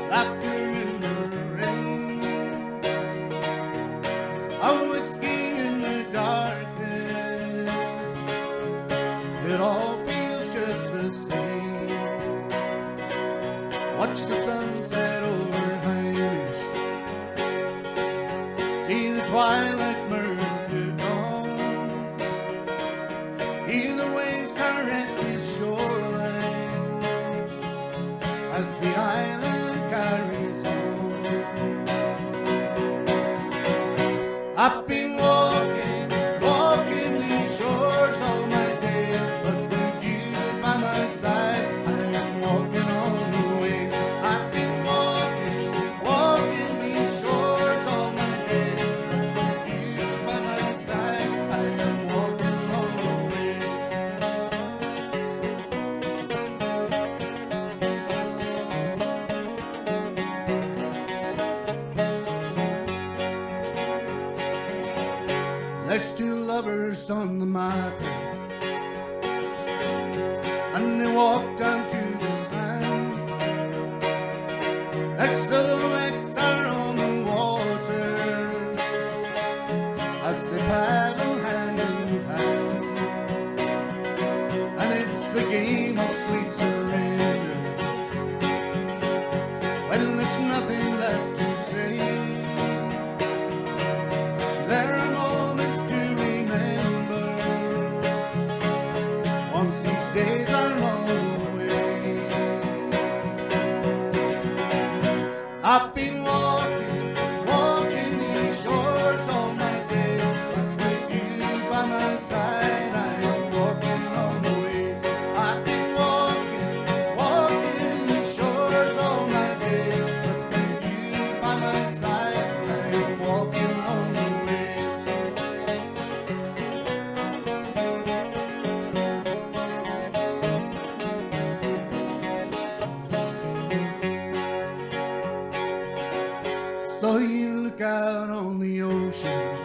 laughter in the rain, a whiskey in the darkness. It all feels just the same. Watch the sunset over Hamish, see the twilight merge to dawn, hear the waves caress his shoreline as the island carries on. I've been walking these shores all my days, but with you by my side, I am walking on the waves. I've been walking these shores all my days, but with you by my side, I am walking on the waves. There's two lovers on the Martha, and they walk down to the sand. Their silhouettes are on the water as they paddle hand in hand, and it's a game of sweet surrender when there's nothing left to say. There are moments to remember once these days are long away. I've been walking these shores all my days, but with you by my side, I am walking on the waves. I've been walking these shores all my days, but with you by my side, I am walking on the waves. So you look out on the ocean,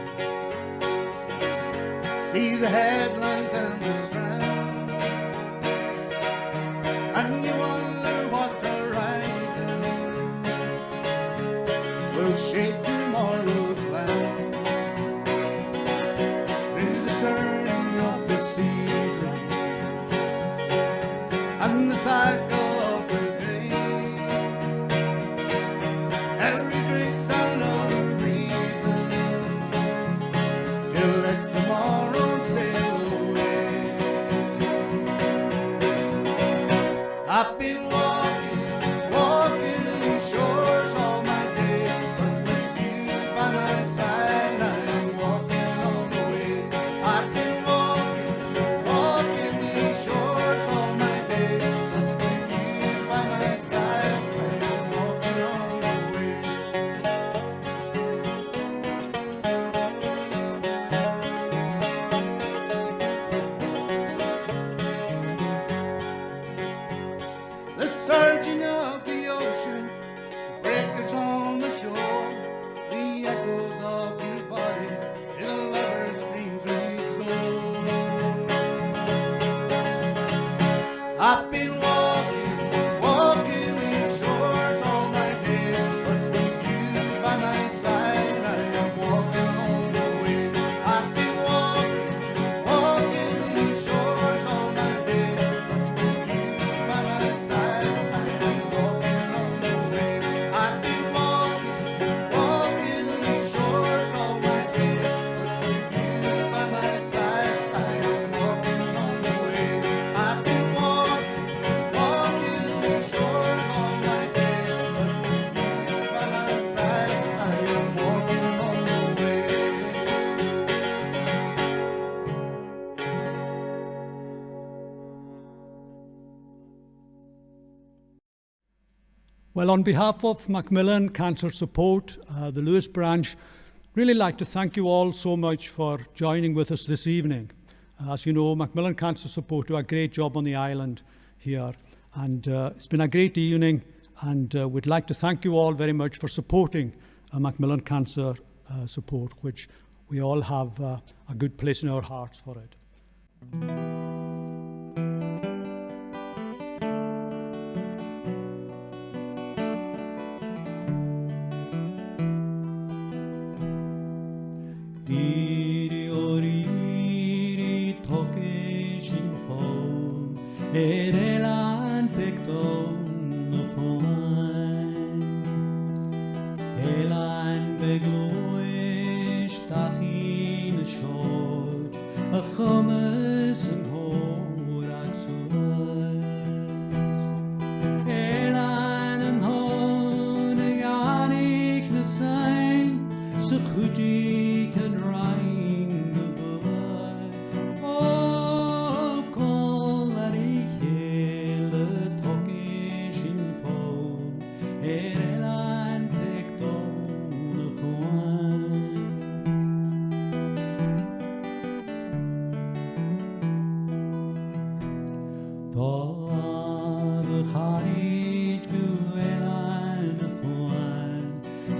see the headlines and the strand, and you wonder what horizons will shape tomorrow's land. Through the turning of the season and the cycle of the days, every drink's another reason to let tomorrow sail away. I've been walking these shores all my days, but with you by my side, I am walking on the waves. I've been walking these shores all my days, but with you by my side, I am walking on the waves. The surging of the ocean, the breakers on the shore, the echoes of your body in a lover's dreams we soar. I've been walking these shores all my days, but with you by my side, I am walking on the waves. I've been walking these shores all my days, but with you by my side, I am walking on the waves. I've been walking these shores all my days, but with you by my side, I am walking on the waves. I've been walking these shores all my days, but with you by my side, I am walking on the waves. Well, on behalf of Macmillan Cancer Support, the Lewis branch, really like to thank you all so much for joining with us this evening. As you know, Macmillan Cancer Support do a great job on the island here, and it's been a great evening, and we'd like to thank you all very much for supporting Macmillan Cancer Support, which we all have a good place in our hearts for it.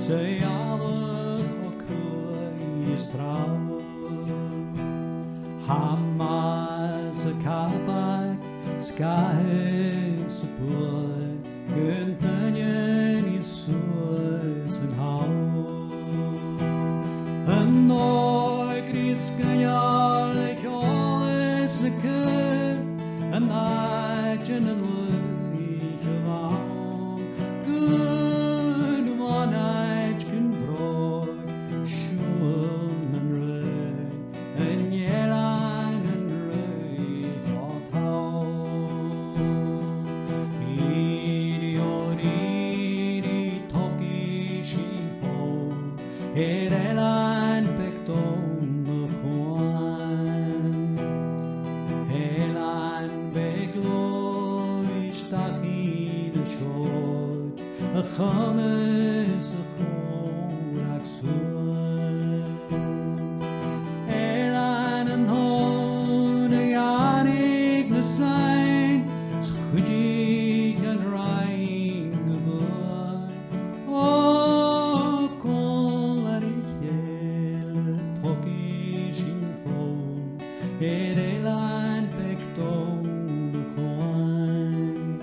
Say alle is trouw. Hamas a kapak, sky support, Guntanyan is soos and how. And I griskayal like all is the good, and I generally good one I can broad, shul and ray, and yelan and ray dot how. Idi toki shifo, elan pekton juan, elan beglo ishtachin shod, a chames a chorak sud, elan and hon a yanig na sein, schudjik and rain geboy, oh kol arichel toki shinfo, elan pekton juan,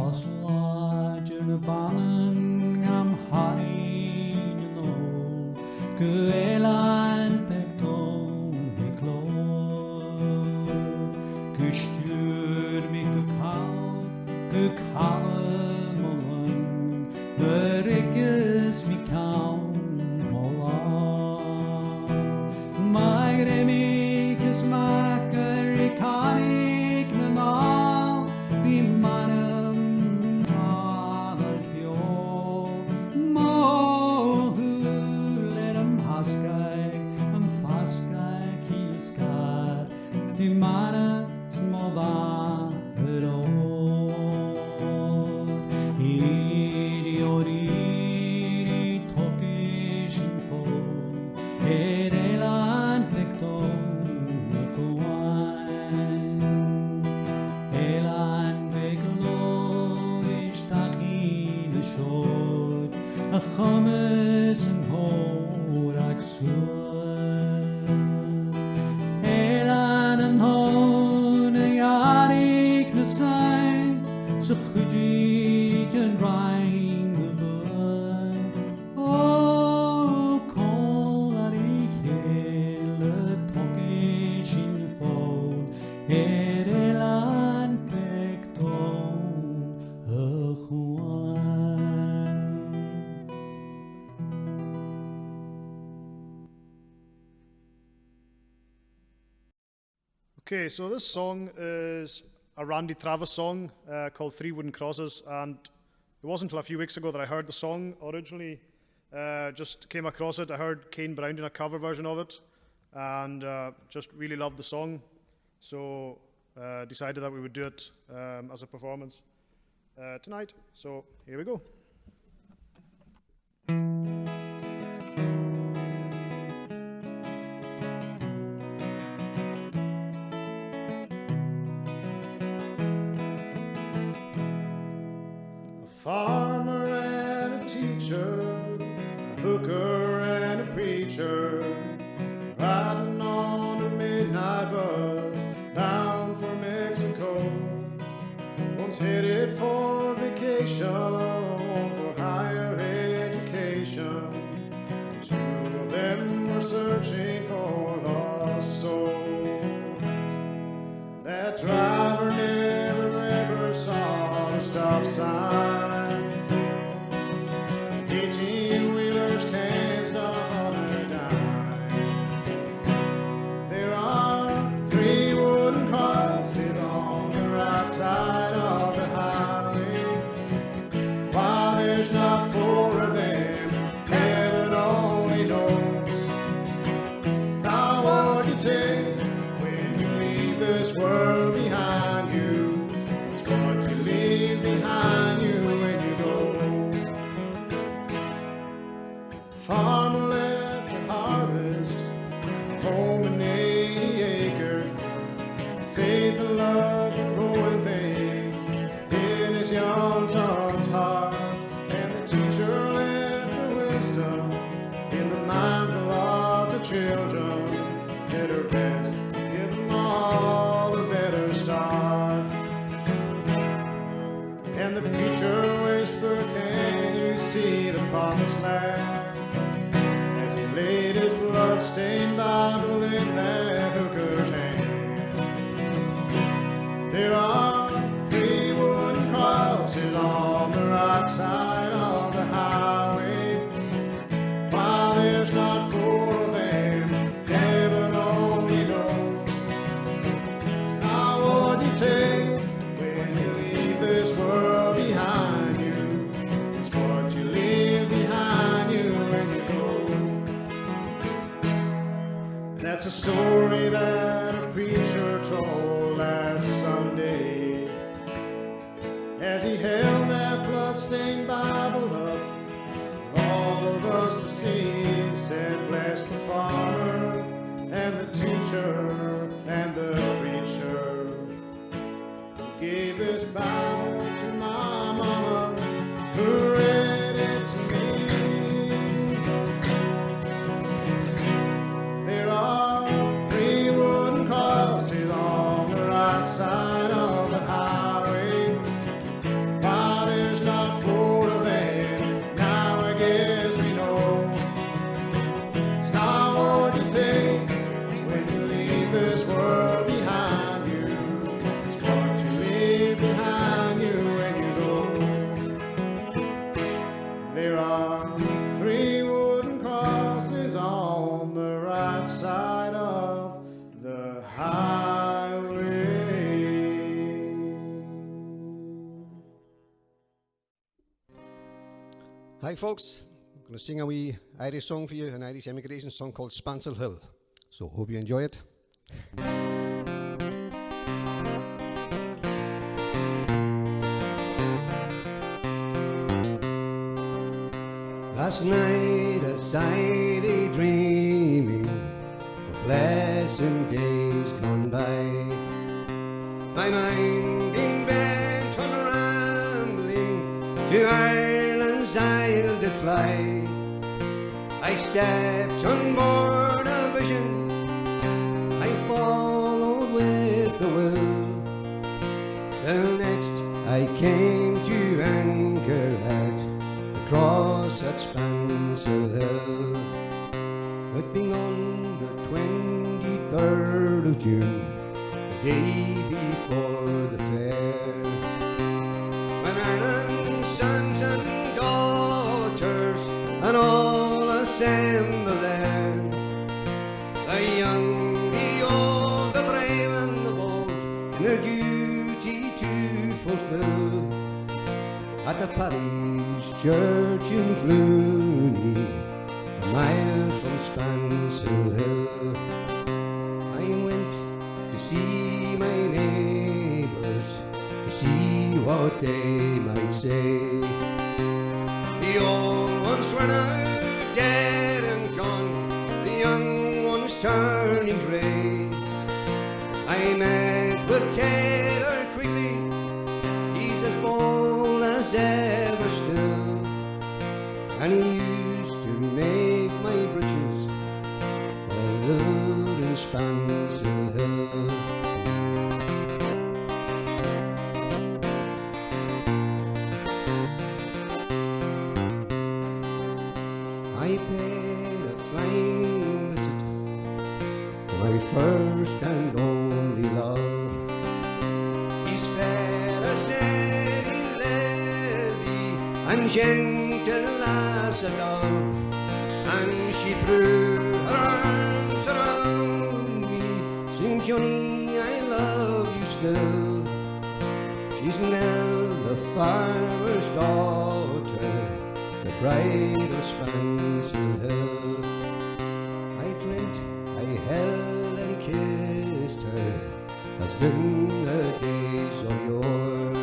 Oslagen banen am harin no, Guelan pekton beklo, Gestür mich gekauft molen, Riges mich kaum molan. Magre mich es maker ikanik menal, Bi manem travel pio, Mohulerem haskai, faskai kilskar, Bi manem smova hero. Idi toki shinfo, elan pekton mekuan. Elan beglo ishtachin shod, a chames and horak sud. Elan and hon a yarik na sein, so chudjik and rain geboy. Oh, kol arichel toki shinfo, elan pekton juan. Okay, so this song is a Randy Travis song called Three Wooden Crosses, and it wasn't until a few weeks ago that I heard the song originally. Just came across it. I heard Kane Brown doing a cover version of it, and just really loved the song. So decided that we would do it as a performance tonight. So here we go. A farmer and a teacher, a hooker and a preacher, riding on a midnight bus bound for Mexico. One's headed for vacation, one for higher education. The two of them were searching for lost souls. That driver never ever saw a stop sign. 18-wheelers can't stop on a dime. There are 3 wooden crosses on the right side of the highway. Why there's not 4 of them, heaven only knows. Now what you take when you leave this world behind you, it's what you leave behind you when you And the preacher whispered, can you see the promised land? As he laid his blood-stained Bible in that hooker's hand. There are 3 wooden crosses on the right side of the highway. Why there's not 4 of them, heaven only knows. Now what you take when you leave this world behind you, it's what you leave behind you when you go. And that's a story that a preacher told last Sunday, as he held that blood-stained Bible up for all of us to see. He said, bless the farmer and the teacher and the preacher who gave this Bible to my mama, who read it to me. There are 3 wooden crosses on the right side of the highway. Why there's not 4 of them, now I guess we know. It's not what you take when you leave this world behind you, it's what you leave behind you when you go. There are 3 wooden crosses on the right side of the highway. Hi folks, I'm going to sing a wee Irish song for you, an Irish immigration song called Spancil Hill. So hope you enjoy it. Last night as I lay dreaming of pleasant days gone by, my mind in bed on rambling to Ireland's isle did fly. I stepped on board a vision, I followed with the will, till next I came to anchor at the cross at Spancil Hill. It being on the 23rd of June, the day before the fair, when Ireland's sons and daughters and all assemble there, the young, the old, the brave and the bold, in their duty to fulfill, at the parish church in Clooney, a mile from Spancil Hill. I went to see my neighbours, to see what they might say. The old ones were now dead and gone, the young ones turning grey. I met with Taylor quickly, he's as bold as ever still, and he used to make my breeches when I lived in Spancil Hill. I paid a flying visit to my first and only love. He's fair as any lady and gentle as a dove, and she threw her arms around me, saying, Johnny, I love you still. She's Nell, the farmer's daughter, the bride of Spancil Hill. I dreamt, I held and kissed her, as in the days of yore.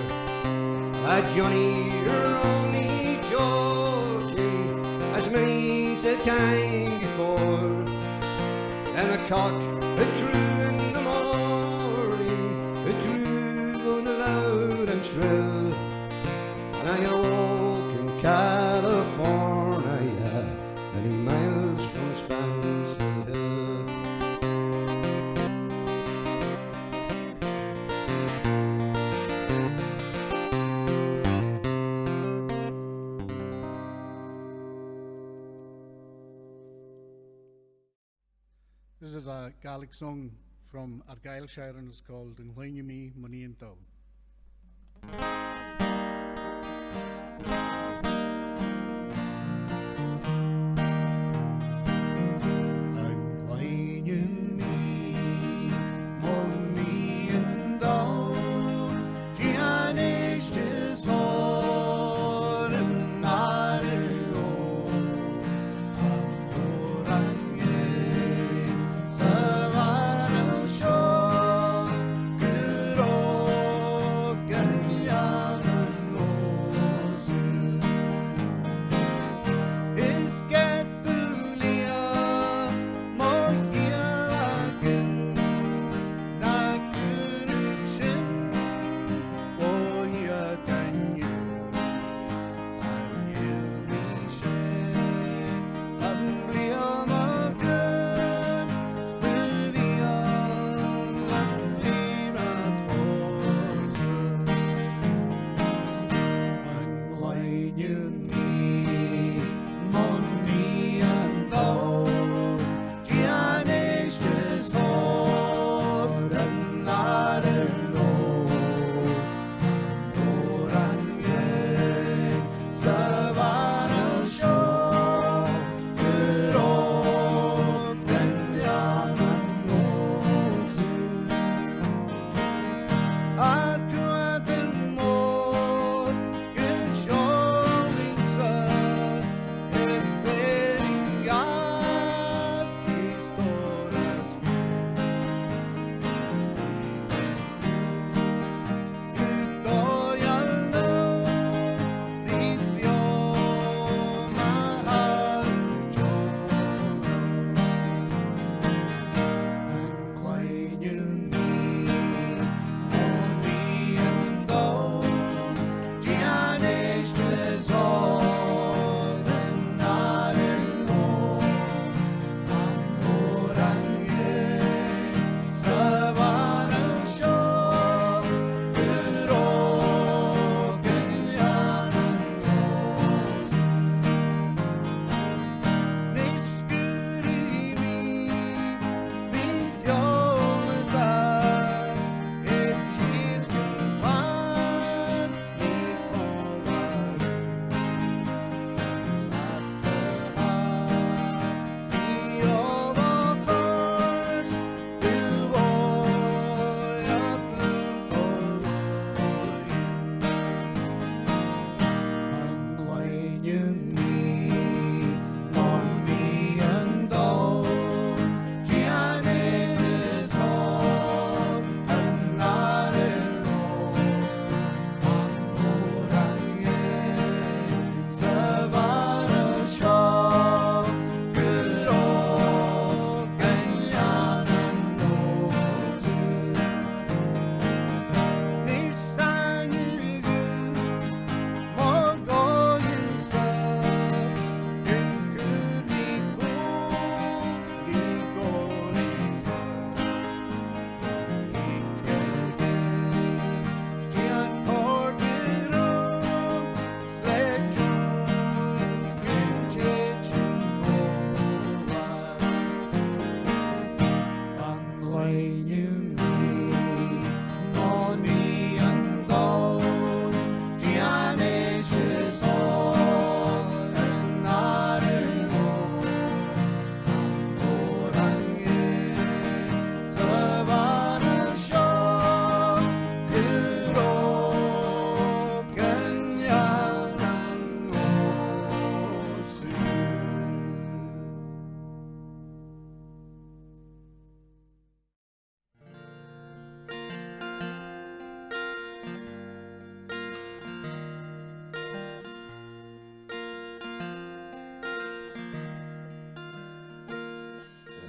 Ah, Johnny, you're only joking, as many's the time before. And the cock, it crew in the morning, it crew on loud and shrill, and I awoke in California, many miles from Spancil Hill. This is a Gaelic song from Argyllshire and it's called Nglainne Me Money and Down.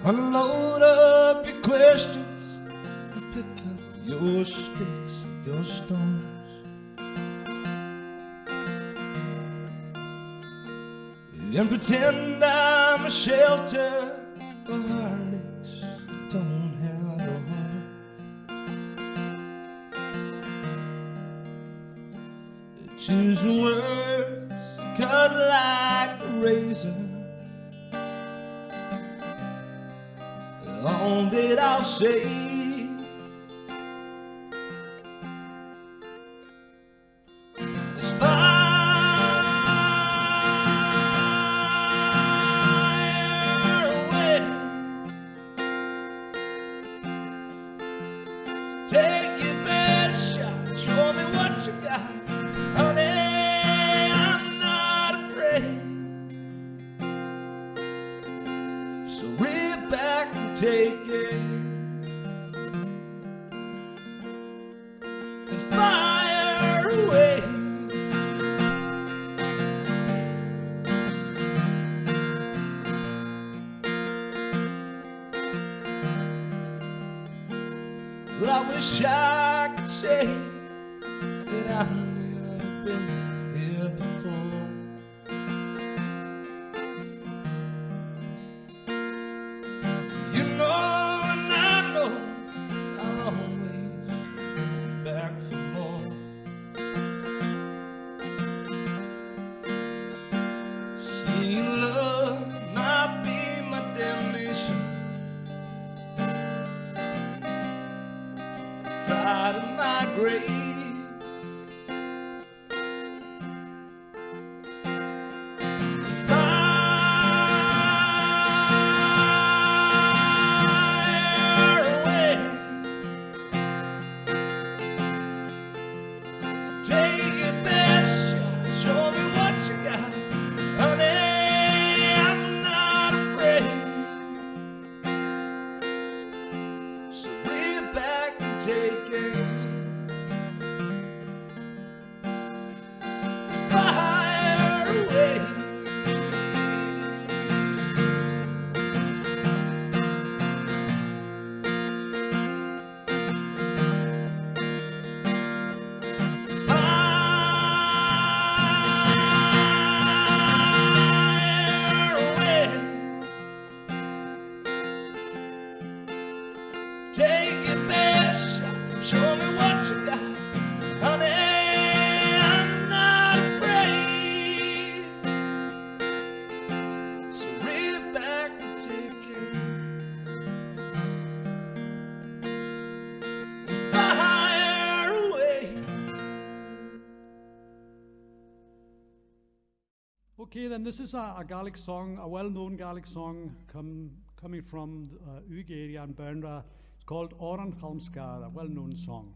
Unload up your questions and pick up your sticks and your stones. And pretend I'm a shelter for heartaches that don't have a home. Choose words cut like a razor. all that I'll say. It's fire away. Take your best shot, show me what you got, honey. I'm not afraid. So rip back and take it. And fire away. Well, I wish I could say that I've never been here before. You know and I know I'll always be back for more. See, love might be my damnation, pride of my grave. Fire away. Take your best shot, show me what you got, honey. I'm not afraid. So rear back and take it. Fire away. Fire away. Take your best shot, show me what you got, honey. I'm not afraid. So rear back and take it. Fire away. Okay, then this is a Gaelic song, a well-known Gaelic song coming from Uig area in Bernra. It's called Oran Chalmscar, a well-known song.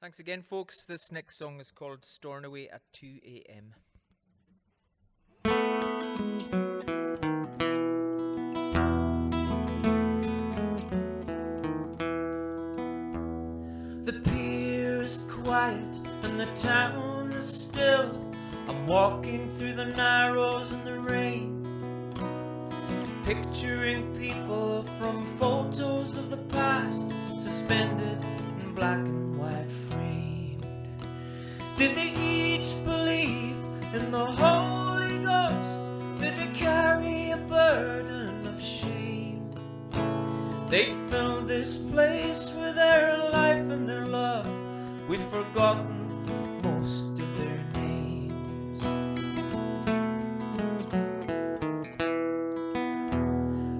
Thanks again, folks. This next song is called Stornoway at 2 a.m. The pier is quiet and the town is still. I'm walking through the Narrows in the rain, picturing people from photos of the past, suspended in black and white framed. Did they each believe in the Holy Ghost? Did they carry a burden of shame? They filled this place with their life and their love. We've forgotten most of their names.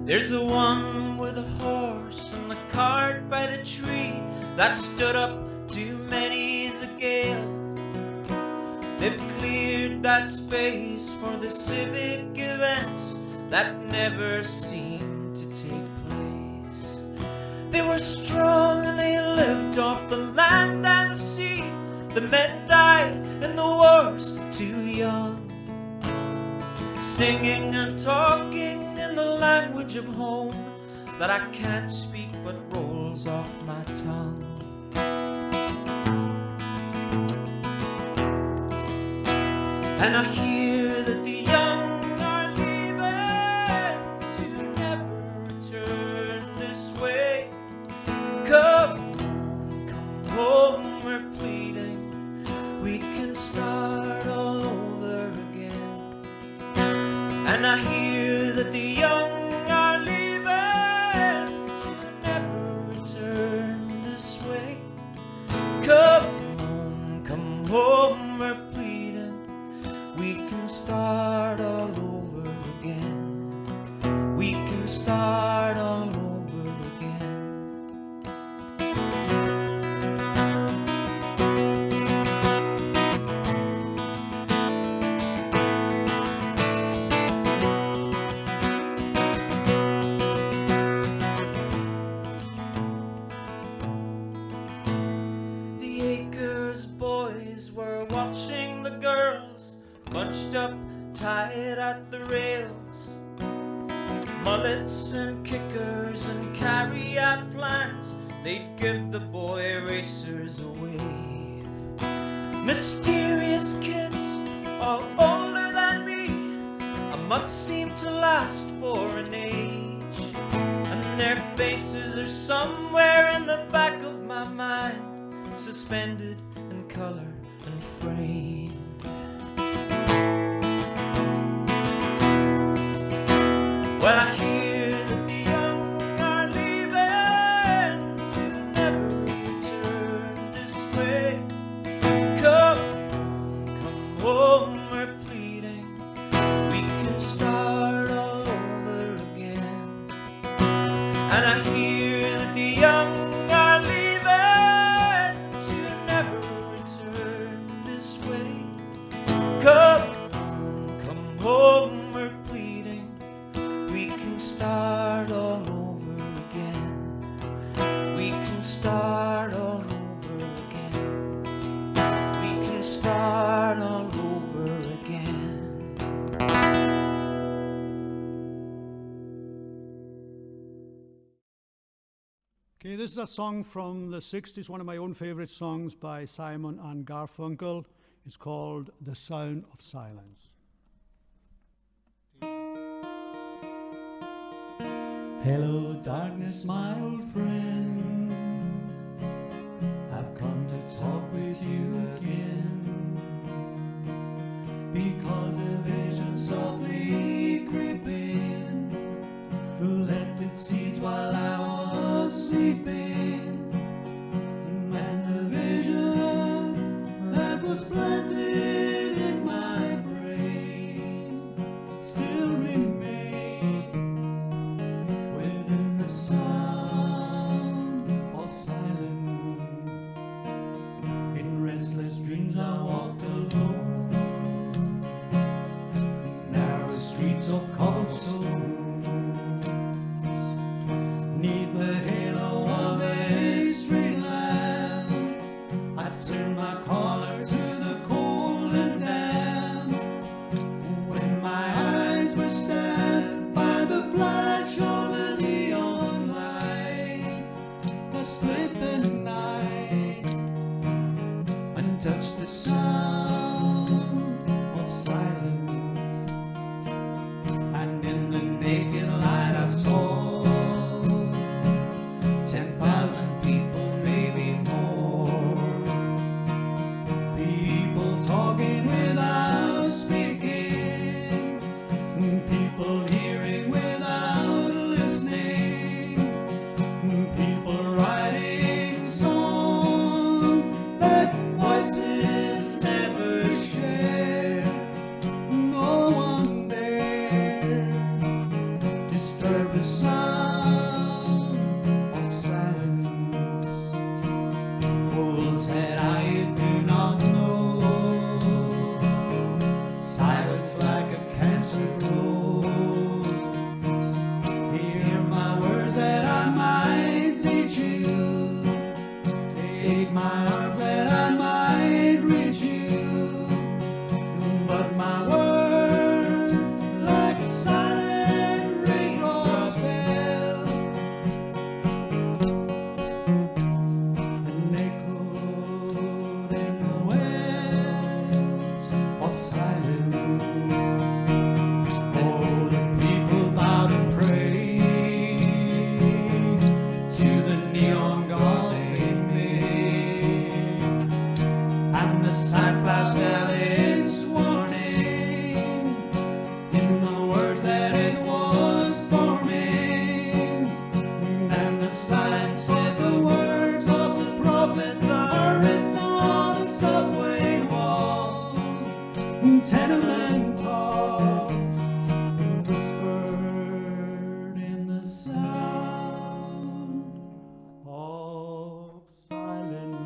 There's the one with a horse and the cart by the tree that stood up to many's a gale. They've cleared that space for the civic events that never seemed to take place. They were strong and they lived off the land and the sea. The men died in the wars too young, singing and talking in the language of home that I can't speak but rolls off my tongue. And I hear that the young are leaving to never return this way. Come home, we're pleading. We can start all over again. And I hear that the young are leaving to never return this way. Come home, we're pleading. We can start all over again. We can start all over again. The Acres boys were watching the girls bunched up tight at the rails, mullets and kickers and carry-out plans. They'd give the boy racers a wave. Mysterious kids, all older than me. A month seemed to last for an age, and their faces are somewhere in the back of my mind, suspended in color and frame. Well, I hear that the young are leaving to never return this way. Come home, we're pleading. We can start all over again. And I hear that the young are leaving to never return this way. Come home, we're pleading. We can start all over again. We can start all over again. We can start all over again. Okay, this is a song from the 60s, one of my own favourite songs by Simon and Garfunkel. It's called The Sound of Silence. Hello, darkness, my old friend. I've come to talk with you again. because a vision softly creeping left its seeds while I was sleeping. And the vision that was planted in my brain still remains within the sound of silence. In restless dreams I walked alone, narrow streets of cobblestone, 'neath the halo of a street lamp. I turned my collar to the cold and damp. When my eyes were stabbed by the flash of a neon light, I slipped the night and touched the sound of silence. And in the naked light I saw 10,000 people, maybe more. People talking without speaking, people hearing without listening, people writing songs that voices never share. No one dare disturb the sound of silence. Fools said I do not know. Silence like a cancer grows. Hear my words that I might teach you. Take my arms that I might reach you. But my words, like silent raindrops, fell and echoed in the wells of silence. Oh, the people bowed and prayed to the neon gods they made, and the sign flashed out its warning in the words that it was forming. And the sign said the words of the prophets are written on the subway walls, tenement halls, whispered in the sound of silence.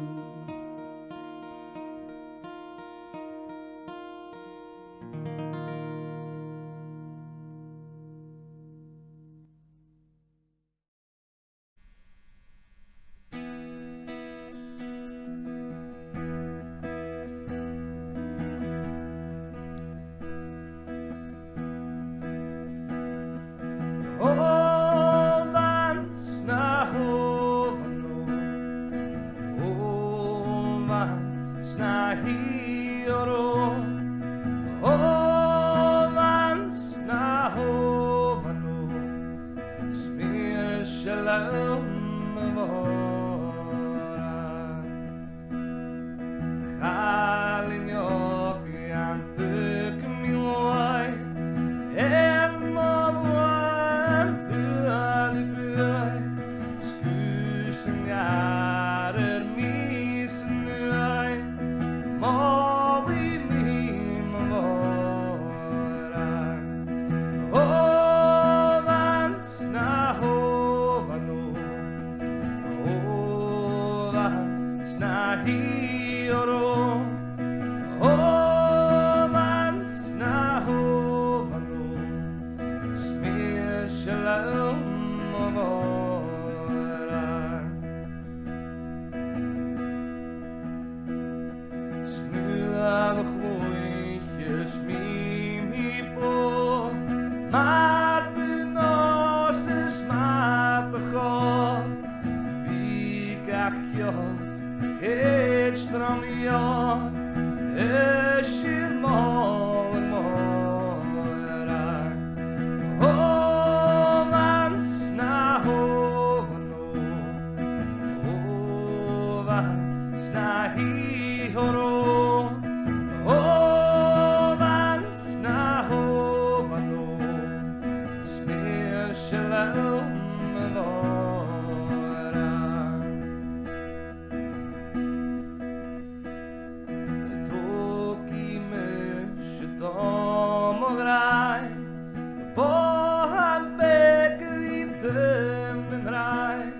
Snahi horo, oh, stämningen drar.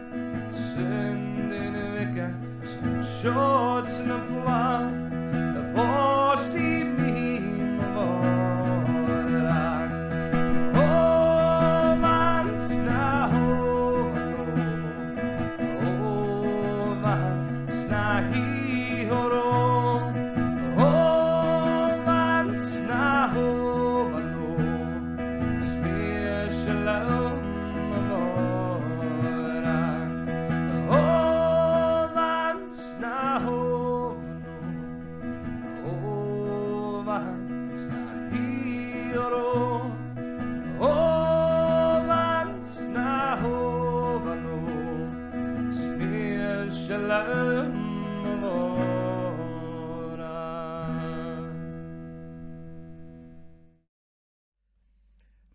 Synden i veckan som tjotsen och plan. Det var i min vara. Åh, vansna hovano. Åh, vansna hihoro. Åh, vansna hovano. Speciella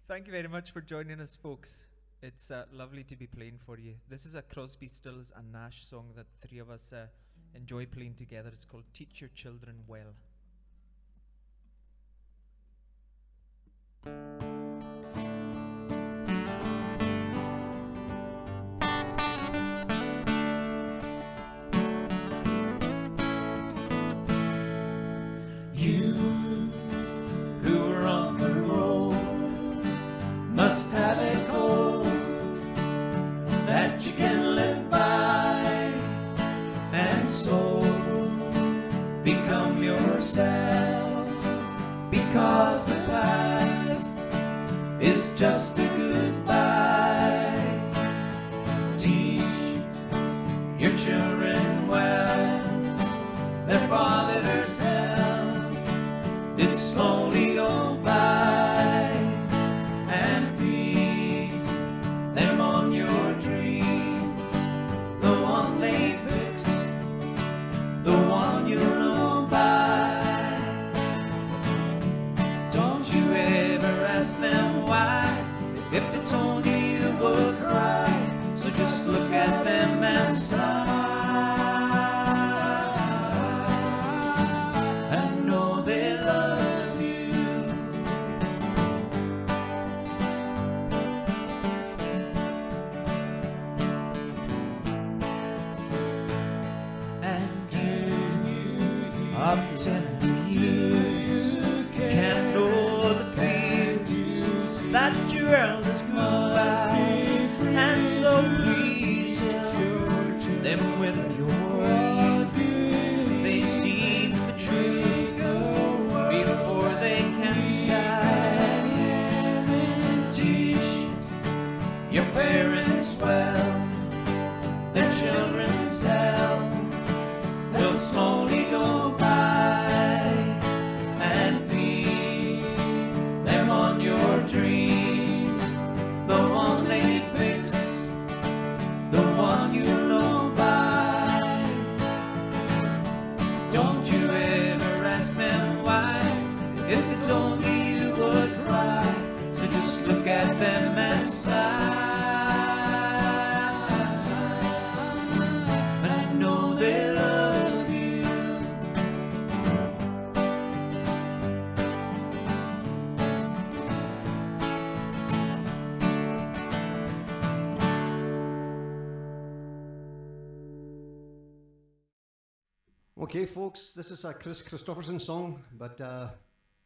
Thank you very much for joining us, folks. It's lovely to be playing for you. This is a Crosby, Stills and Nash song that three of us enjoy playing together. It's called Teach Your Children Well. You who are on the road must have a code that you can live by, and so become yourself, because the past is just a goodbye. Teach your children well, their father's help did slowly go by, and feed them on your dreams, the one they fix, the one you know by. Don't you ever ask them why, if they told you you would cry, so just look at them and sigh. Up 10 years, can't know the fears that your elders grew by, and so please help them with your youth. They see the truth before they can die. Teach your parents well, their children's hell will slowly go by, and feed them on your dreams, the one they fix, the one you know by. Don't you ever ask them why, if they told you you would cry, so just look at them and sigh. I know they love you. Okay, folks, this is a Chris Christopherson song, but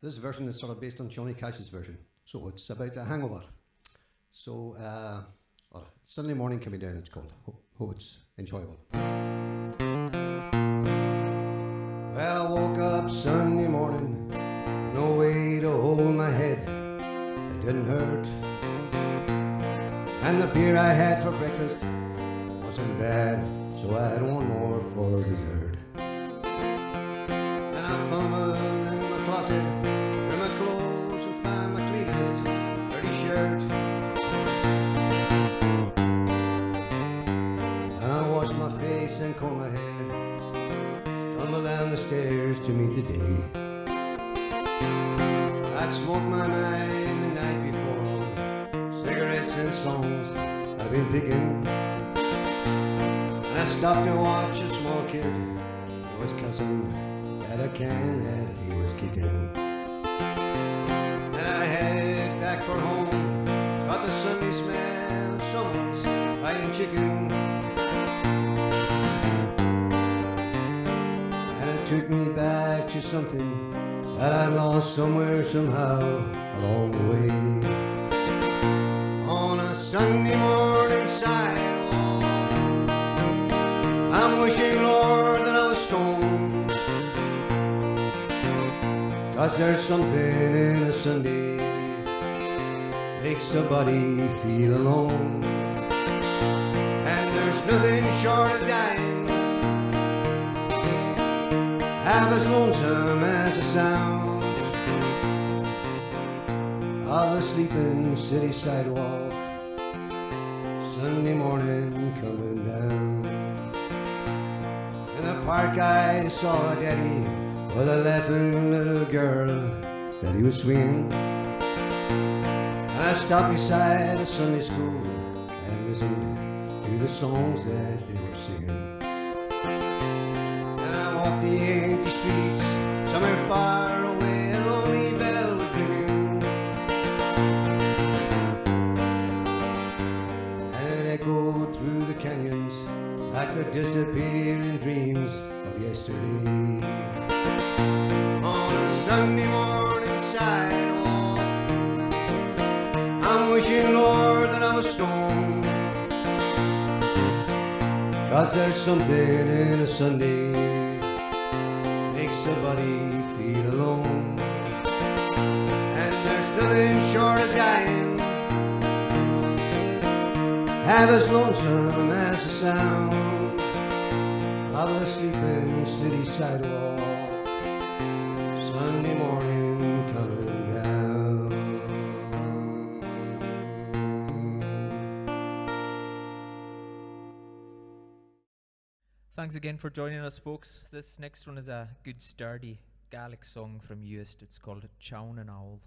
this version is sort of based on Johnny Cash's version. So it's about a hangover. So, or Sunday Morning Coming Down, it's called. Hope it's enjoyable. Well, I woke up Sunday morning, no way to hold my head. It didn't hurt. And the beer I had for breakfast wasn't bad, so I had one more for dessert. And I fumbled in my closet for my clothes and found my cleanest dirty shirt. And I washed my face and combed my hair, stumbled down the stairs to meet the day. I'd smoked my mind the night before, cigarettes and songs I've been picking. And I stopped to watch a small kid who was cussing at a can that he was kicking. And I headed back for home, got the Sunday smell of someone's frying chicken. And it took me back to something that I lost somewhere, somehow, along the way. On a Sunday morning sidewalk, I'm wishing, Lord, that I was stoned. 'Cause there's something in a Sunday makes a body feel alone. And there's nothing short of dying half as lonesome as the sound of a sleeping city sidewalk Sunday morning coming down. In the park I saw a daddy with a laughing little girl that he was swinging. And I stopped beside a Sunday school and listened to the songs that they were singing. And I walked the empty streets, somewhere far away, a lonely bell was ringing. And it echoed through the canyons like the disappearing dreams of yesterday. On a Sunday morning sidewalk, I'm wishing, Lord, that I was stoned. 'Cause there's something in a Sunday makes a body feel alone. And there's nothing short of dying half as lonesome as the sound of a sleeping city sidewalk Sunday morning coming down. Thanks again for joining us, folks. This next one is a good, sturdy Gaelic song from Uist. It's called Chown and Owl.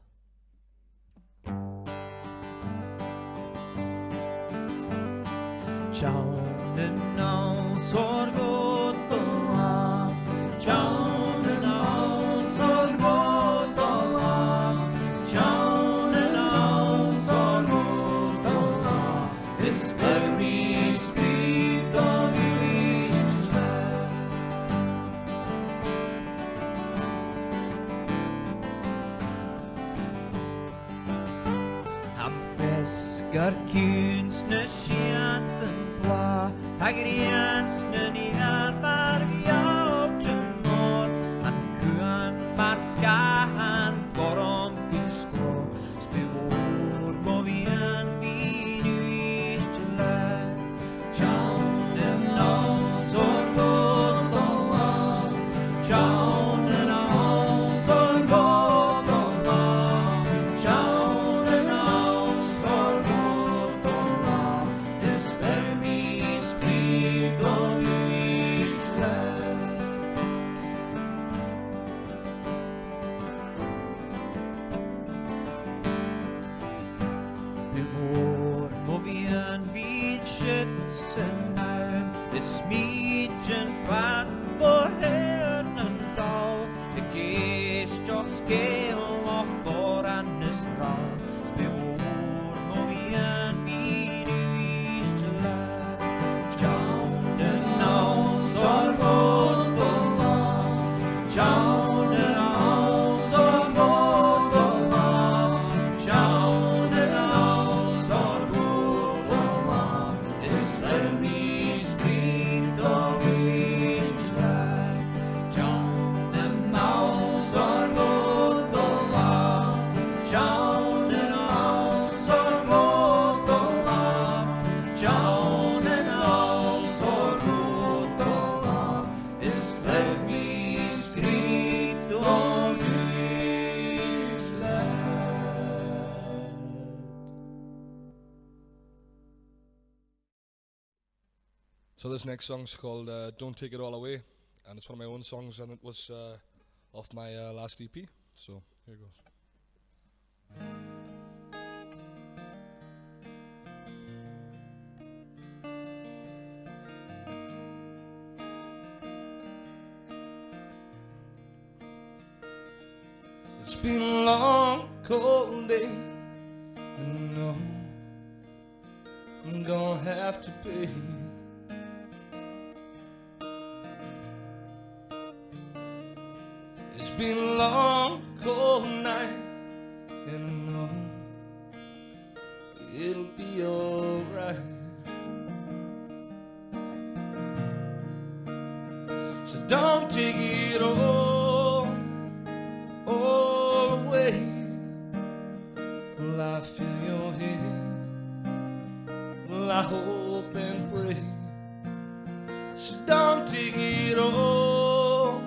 Chown and Owl, sorgot of Chown and Owl, sorgot of Chown and Owl, sorgot of this permis script of Gar kunstner skjenten bla Hagriansnen I armar Gjørgen når Han kuan marskan Borom kunskro Spivor må vi en vin Uistjela Tjaunen av Sorgot av Tjaunen av Sorgot av Tjaunen av Sorgot av This vermi skrig og uistjela Bevår må vi en vid skjøtsen her Det smidjen fatt på hønen dag Det gerst og skel og forannes rad Bevår må vi en vid uistjela Tjaunen av sorgot av Tjaunen av sorgot av Tjaunen av sorgot av This vermi skrit og uistjela Tjaunen av sorgot av Tjaunen av sorgot av Tjaunen av sorgot av This vermi skrit og uistjela So this next song's called Don't Take It All Away, and it's one of my own songs, and it was off my last EP. So here it goes. It's been a long, cold day, and no, I'm gonna have have to pay. It's been a long, cold night, and I know it'll be alright. So don't take it all away. Well, I feel your hand. Well, I hope and pray. So don't take it all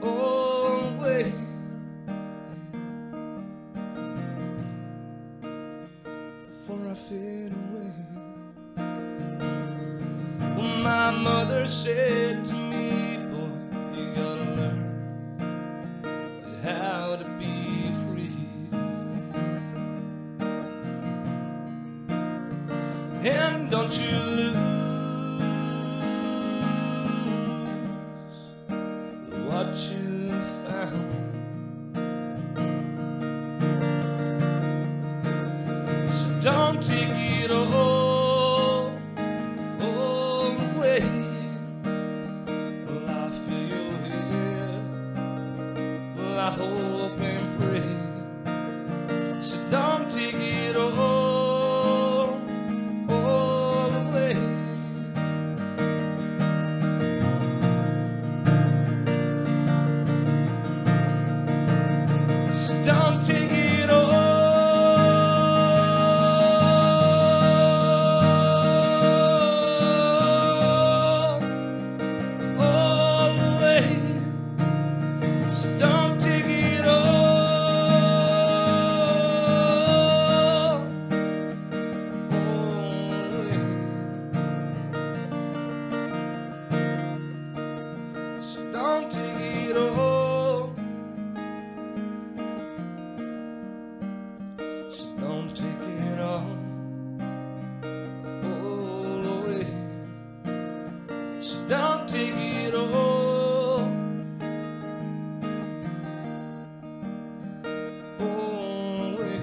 away. Before I fade away. Well, my mother said to me, boy, you gotta learn how to be free. And don't you lose what you found. So don't take it all away. Well, I feel your hand. Well, I hope and pray. So don't take it all away. So don't take it all away. So don't take it all away. So don't take it all. So don't take it all away. So don't take it all away.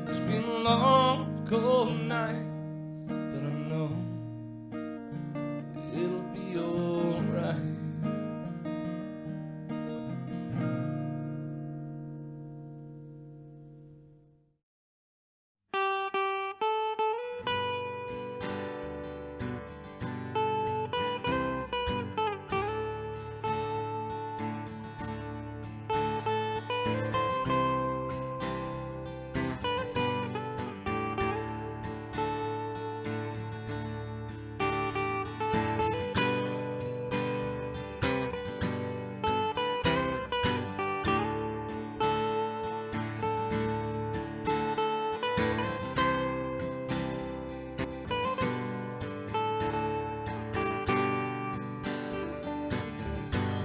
It's been a long, cold night, but I know it'll be alright.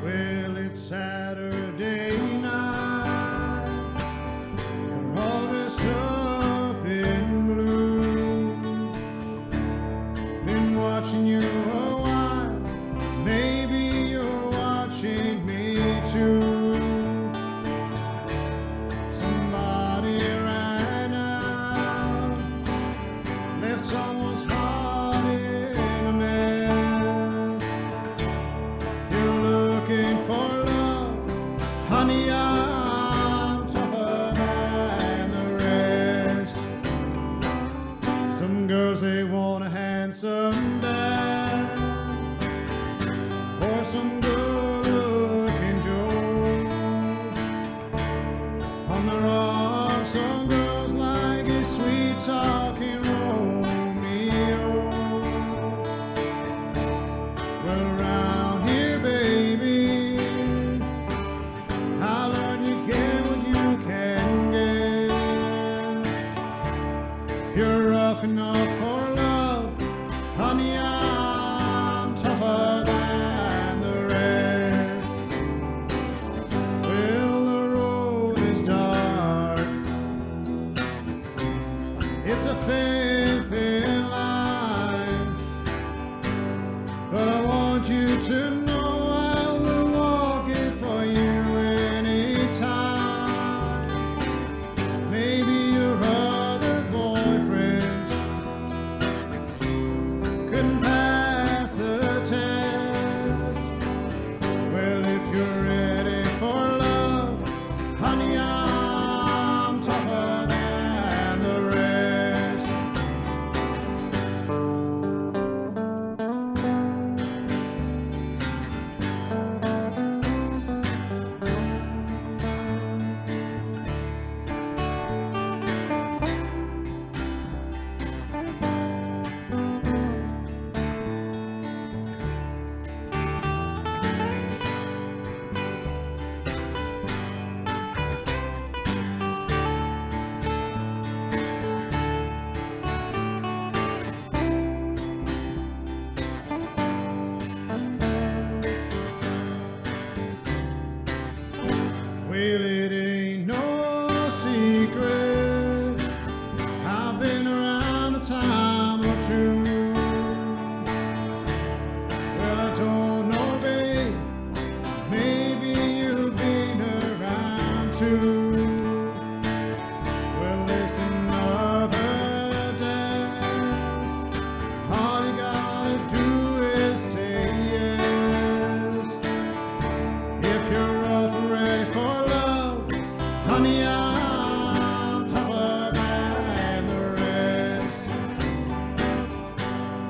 Well, it's Saturday night, and all dressed up in blue. Been watching you a while, maybe you're watching me too. Somebody ran out, left someone's heart in a mess. You're looking for love, honey, I'm tougher than the rest. Some girls, they want a handsome dad, or some good-looking Joe. On the rock, some girls like a sweet-talking Romeo. Well, around here, baby, I'll let you get what you can get. If you're rough enough for love, honey, I'm tougher than the rest. Well, the road is dark, it's a thin, thin line, but I want you to know I will walk it for you anytime.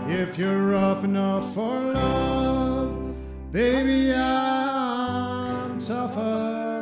If you're rough enough for love, baby, I'm tougher.